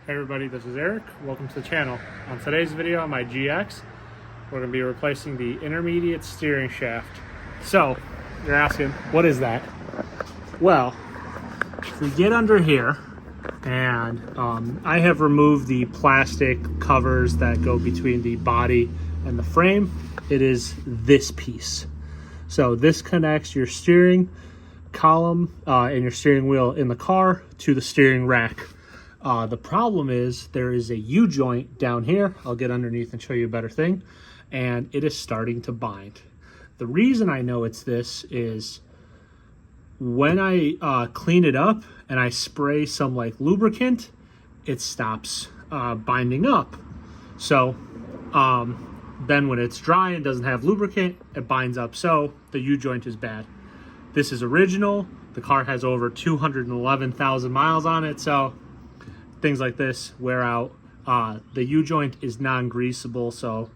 Hey everybody, this is Eric. Welcome to the channel. On today's video on my GX, we're going to be replacing the intermediate steering shaft. So, you're asking, what is that? Well, if we get under here, and I have removed the plastic covers that go between the body and the frame. It is this piece. So this connects your steering column and your steering wheel in the car to the steering rack. The problem is there is a U-joint down here. I'll get underneath and show you a better thing. And it is starting to bind. The reason I know it's this is when I clean it up and I spray some like lubricant, it stops binding up. So then when it's dry and doesn't have lubricant, it binds up. So the U-joint is bad. This is original. The car has over 211,000 miles on it. So things like this wear out. The U-joint is non-greasable, so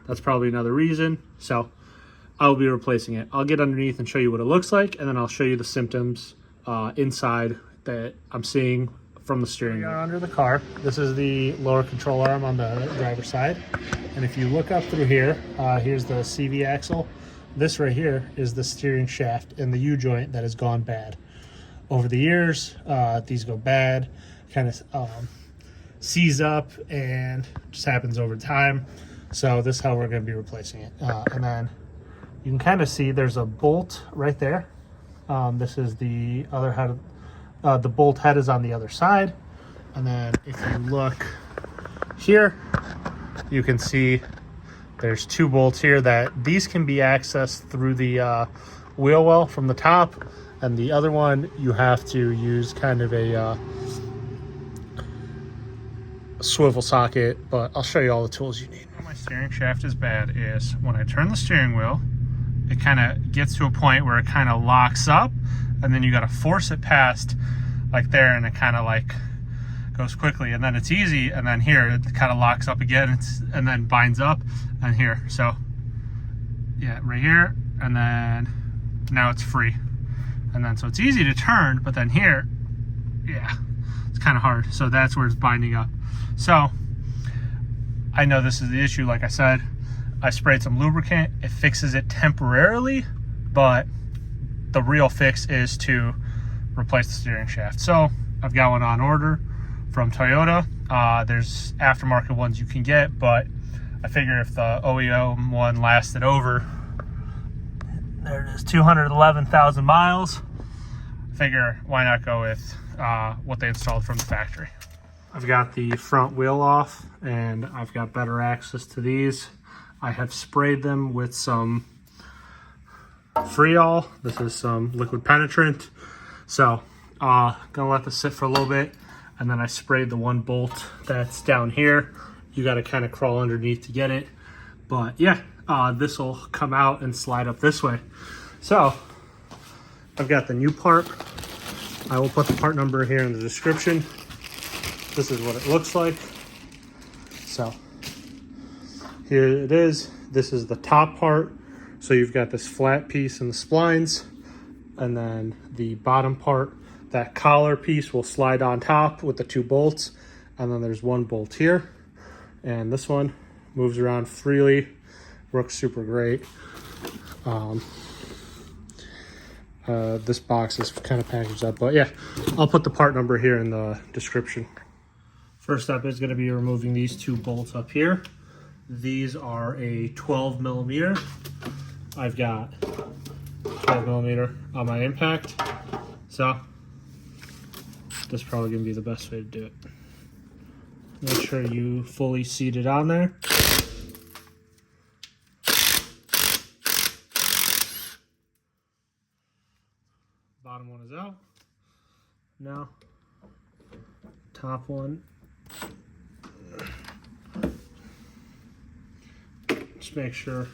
that's probably another reason. So I'll be replacing it. I'll get underneath and show you what it looks like, and then I'll show you the symptoms inside that I'm seeing from the steering wheel. We are under the car. This is the lower control arm on the driver's side. And if you look up through here, here's the CV axle. This right here is the steering shaft and the U-joint that has gone bad. Over the years, these go bad, kind of seize up, and just happens over time. So this is how we're going to be replacing it. And then you can kind of see there's a bolt right there. This is the other head. The bolt head is on the other side. And then if you look here, you can see there's two bolts here that these can be accessed through the wheel well from the top. And the other one, you have to use kind of a swivel socket, but I'll show you all the tools you need. Where my steering shaft is bad is when I turn the steering wheel, it kind of gets to a point where it kind of locks up, and then you got to force it past like there, and it kind of like goes quickly, and then it's easy, and then here it kind of locks up again, and then binds up, and here. So yeah, right here, and then now it's free. And then so it's easy to turn, but then here, yeah, it's kind of hard. So that's where it's binding up. So I know this is the issue. Like I said, I sprayed some lubricant. It fixes it temporarily, but the real fix is to replace the steering shaft. So I've got one on order from Toyota. There's aftermarket ones you can get, but I figure if the OEM one lasted over, there it is, 211,000 miles. Figure why not go with what they installed from the factory. I've got the front wheel off, and I've got better access to these. I have sprayed them with some Freol. This is some liquid penetrant. So gonna let this sit for a little bit, and then I sprayed the one bolt that's down here. You got to kind of crawl underneath to get it, but yeah, this will come out and slide up this way. So I've got the new part. I will put the part number here in the description. This is what it looks like. So here it is. This is the top part. So you've got this flat piece and the splines, and then the bottom part, that collar piece will slide on top with the two bolts, and then there's one bolt here, and this one moves around freely, works super great. This box is kind of packaged up, but yeah, I'll put the part number here in the description. First step is going to be removing these two bolts up here. These are a 12 millimeter. I've got 12 millimeter on my impact, so this is probably going to be the best way to do it. Make sure you fully seat it on there. Bottom one is out. Now, top one. Just make sure,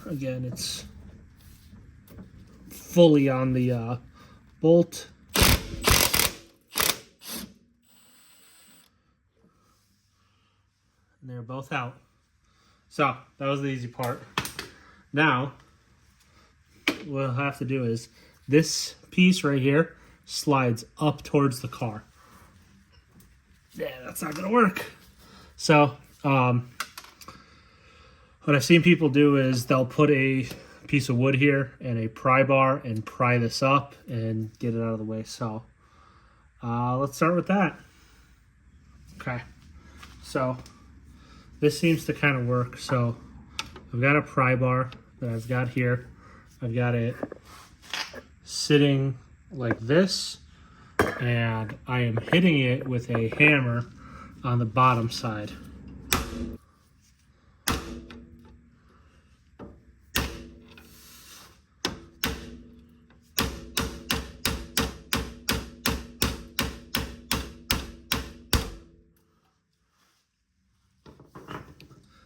again, it's fully on the bolt. And they're both out. So that was the easy part. Now, what we'll have to do is this piece right here slides up towards the car. yeah, that's not gonna work. So what I've seen people do is they'll put a piece of wood here and a pry bar and pry this up and get it out of the way. So let's start with that. Okay, so this seems to kind of work. So I've got a pry bar that I've got here. I've got it sitting like this, and I am hitting it with a hammer on the bottom side.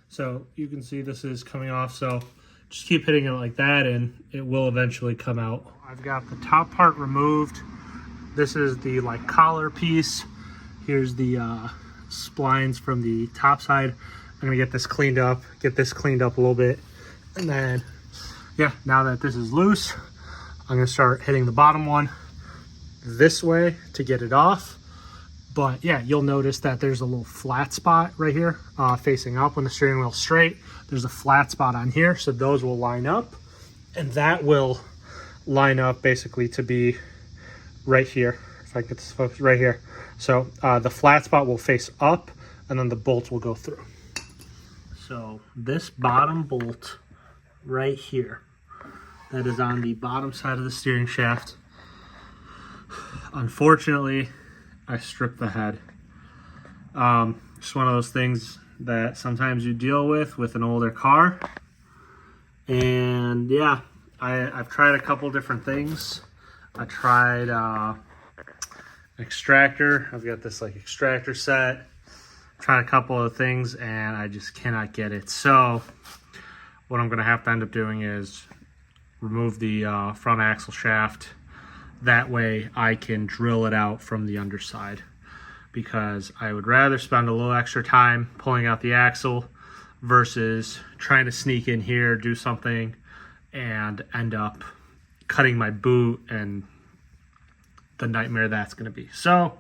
So you can see this is coming off, so just keep hitting it like that and it will eventually come out. I've got the top part removed. This is the like collar piece. Here's the splines from the top side. I'm gonna get this cleaned up a little bit. And then, yeah, now that this is loose, I'm gonna start hitting the bottom one this way to get it off. But yeah, you'll notice that there's a little flat spot right here facing up when the steering wheel's straight. There's a flat spot on here, so those will line up. And that will line up basically to be right here. If I get this focused right here. So the flat spot will face up and then the bolts will go through. So this bottom bolt right here, that is on the bottom side of the steering shaft. Unfortunately, I stripped the head. Just one of those things that sometimes you deal with an older car. And yeah, I've tried a couple different things. I tried extractor. I've got this like extractor set. Tried a couple of things and I just cannot get it. So what I'm gonna have to end up doing is remove the front axle shaft. That way I can drill it out from the underside, because I would rather spend a little extra time pulling out the axle versus trying to sneak in here, do something, and end up cutting my boot and the nightmare that's gonna be. So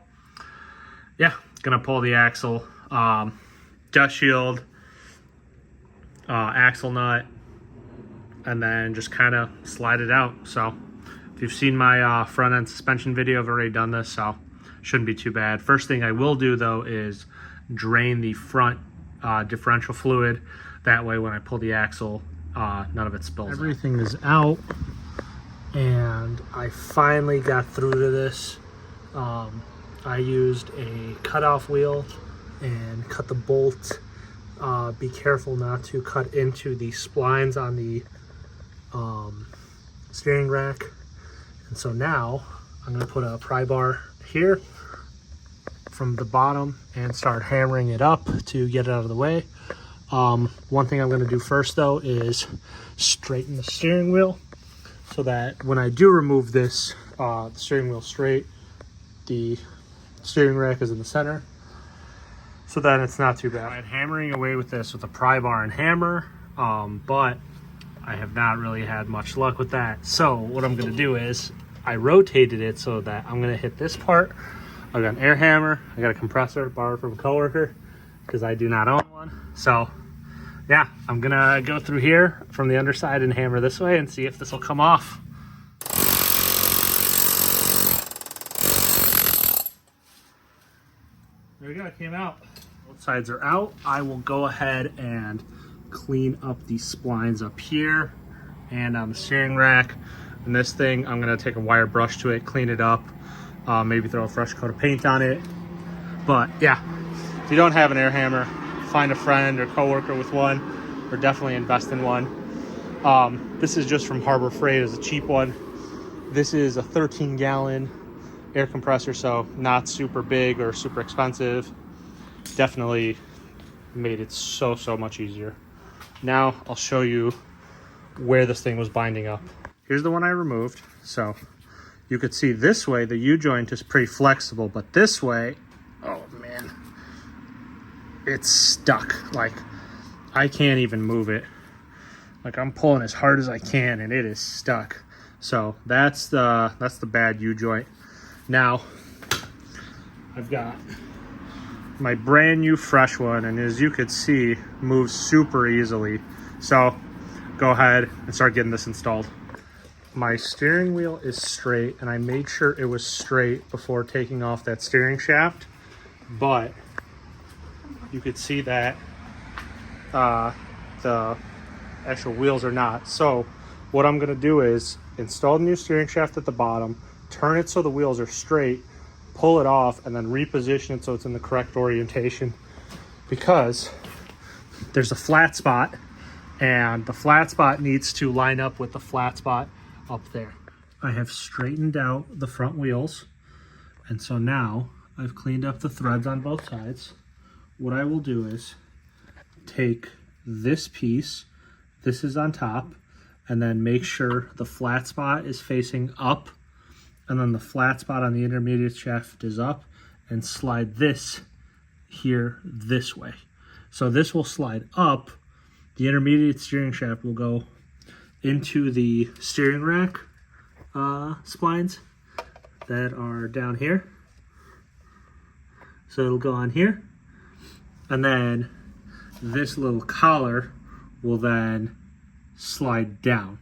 yeah, gonna pull the axle, dust shield, axle nut, and then just kind of slide it out. So if you've seen my front end suspension video, I've already done this, so shouldn't be too bad. First thing I will do though is drain the front differential fluid. That way when I pull the axle, none of it spills. Everything is out, and I finally got through to this. I used a cutoff wheel and cut the bolt. Be careful not to cut into the splines on the steering rack. And so now I'm gonna put a pry bar here from the bottom and start hammering it up to get it out of the way. One thing I'm gonna do first though is straighten the steering wheel so that when I do remove this, the steering wheel straight, the steering rack is in the center, so that it's not too bad. I'm hammering away with this with a pry bar and hammer, but I have not really had much luck with that. So what I'm gonna do is I rotated it so that I'm gonna hit this part. I got an air hammer, I got a compressor borrowed from a coworker because I do not own one. So yeah, I'm gonna go through here from the underside and hammer this way and see if this will come off. There we go, it came out. Both sides are out. I will go ahead and clean up the splines up here and on the steering rack. And this thing, I'm gonna take a wire brush to it, clean it up, maybe throw a fresh coat of paint on it. But yeah, if you don't have an air hammer, find a friend or coworker with one, or definitely invest in one. This is just from Harbor Freight, as a cheap one. This is a 13-gallon air compressor, so not super big or super expensive. Definitely made it so much easier. Now I'll show you where this thing was binding up. Here's the one I removed. So you could see this way the U-joint is pretty flexible, but this way, oh man, it's stuck. Like I can't even move it. Like I'm pulling as hard as I can and it is stuck. So that's the bad U-joint. Now I've got my brand new fresh one, and as you could see, moves super easily. So go ahead and start getting this installed. My steering wheel is straight, and I made sure it was straight before taking off that steering shaft, but you could see that the actual wheels are not. So what I'm gonna do is install the new steering shaft at the bottom, turn it so the wheels are straight, pull it off, and then reposition it so it's in the correct orientation, because there's a flat spot and the flat spot needs to line up with the flat spot up there. I have straightened out the front wheels, and so now I've cleaned up the threads on both sides. What I will do is take this piece, this is on top, and then make sure the flat spot is facing up, and then the flat spot on the intermediate shaft is up, and slide this here this way. So this will slide up. The intermediate steering shaft will go into the steering rack splines that are down here. So it'll go on here, and then this little collar will then slide down,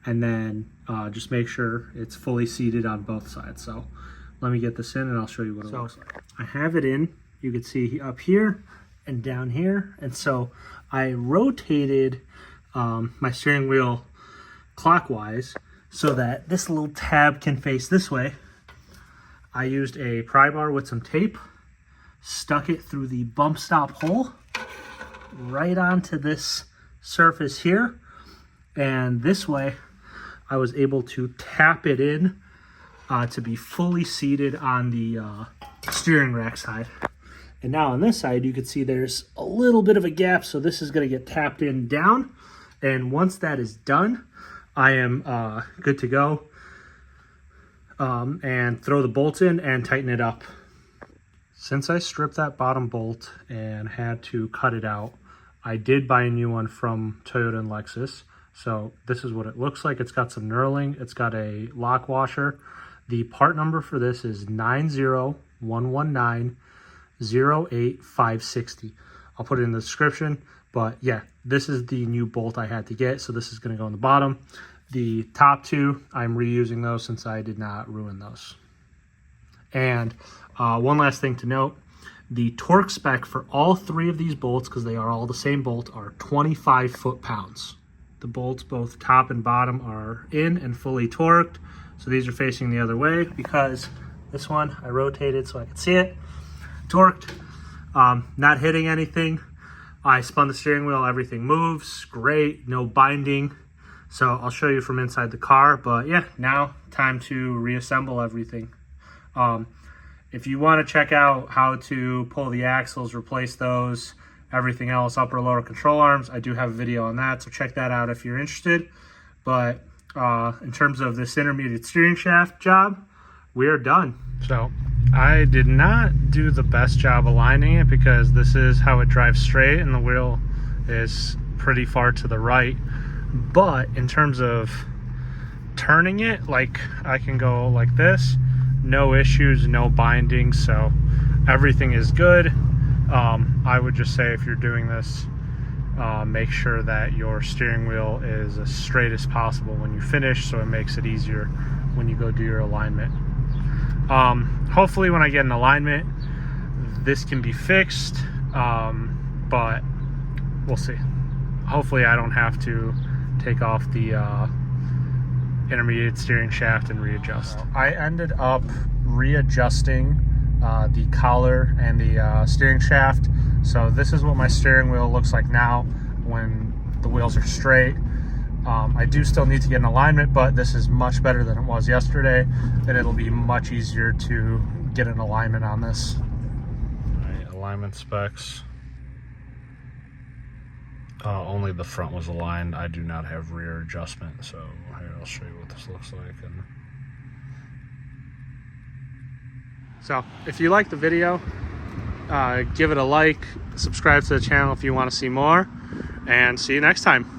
and then just make sure it's fully seated on both sides. So let me get this in and I'll show you what it looks like. I have it in, you can see up here and down here, and so I rotated my steering wheel clockwise so that this little tab can face this way. I used a pry bar with some tape, stuck it through the bump stop hole right onto this surface here, and this way I was able to tap it in to be fully seated on the steering rack side. And now on this side you can see there's a little bit of a gap, so this is going to get tapped in down, and once that is done I am good to go, and throw the bolts in and tighten it up. Since I stripped that bottom bolt and had to cut it out, I did buy a new one from Toyota and Lexus. So this is what it looks like. It's got some knurling. It's got a lock washer. The part number for this is 90119-08560. I'll put it in the description. But yeah, this is the new bolt I had to get. So this is going to go on the bottom. The top two, I'm reusing those since I did not ruin those. And one last thing to note, the torque spec for all three of these bolts, because they are all the same bolt, are 25 foot-pounds. The bolts, both top and bottom, are in and fully torqued. So these are facing the other way because this one I rotated so I could see it. Torqued, not hitting anything. I spun the steering wheel, everything moves, great, no binding. So I'll show you from inside the car, but yeah, now time to reassemble everything. If you want to check out how to pull the axles, replace those, everything else, upper lower control arms, I do have a video on that, so check that out if you're interested. But in terms of this intermediate steering shaft job, we are done. So I did not do the best job aligning it because this is how it drives straight and the wheel is pretty far to the right. But in terms of turning it, like I can go like this, no issues, no binding, so everything is good. I would just say if you're doing this, make sure that your steering wheel is as straight as possible when you finish, so it makes it easier when you go do your alignment. Hopefully when I get an alignment, this can be fixed, but we'll see. Hopefully I don't have to take off the intermediate steering shaft and readjust. I ended up readjusting the collar and the steering shaft. So this is what my steering wheel looks like now when the wheels are straight. I do still need to get an alignment, but this is much better than it was yesterday, and it'll be much easier to get an alignment on this. All right, alignment specs. Only the front was aligned. I do not have rear adjustment, so here I'll show you what this looks like. So if you like the video, give it a like, subscribe to the channel if you want to see more, and see you next time.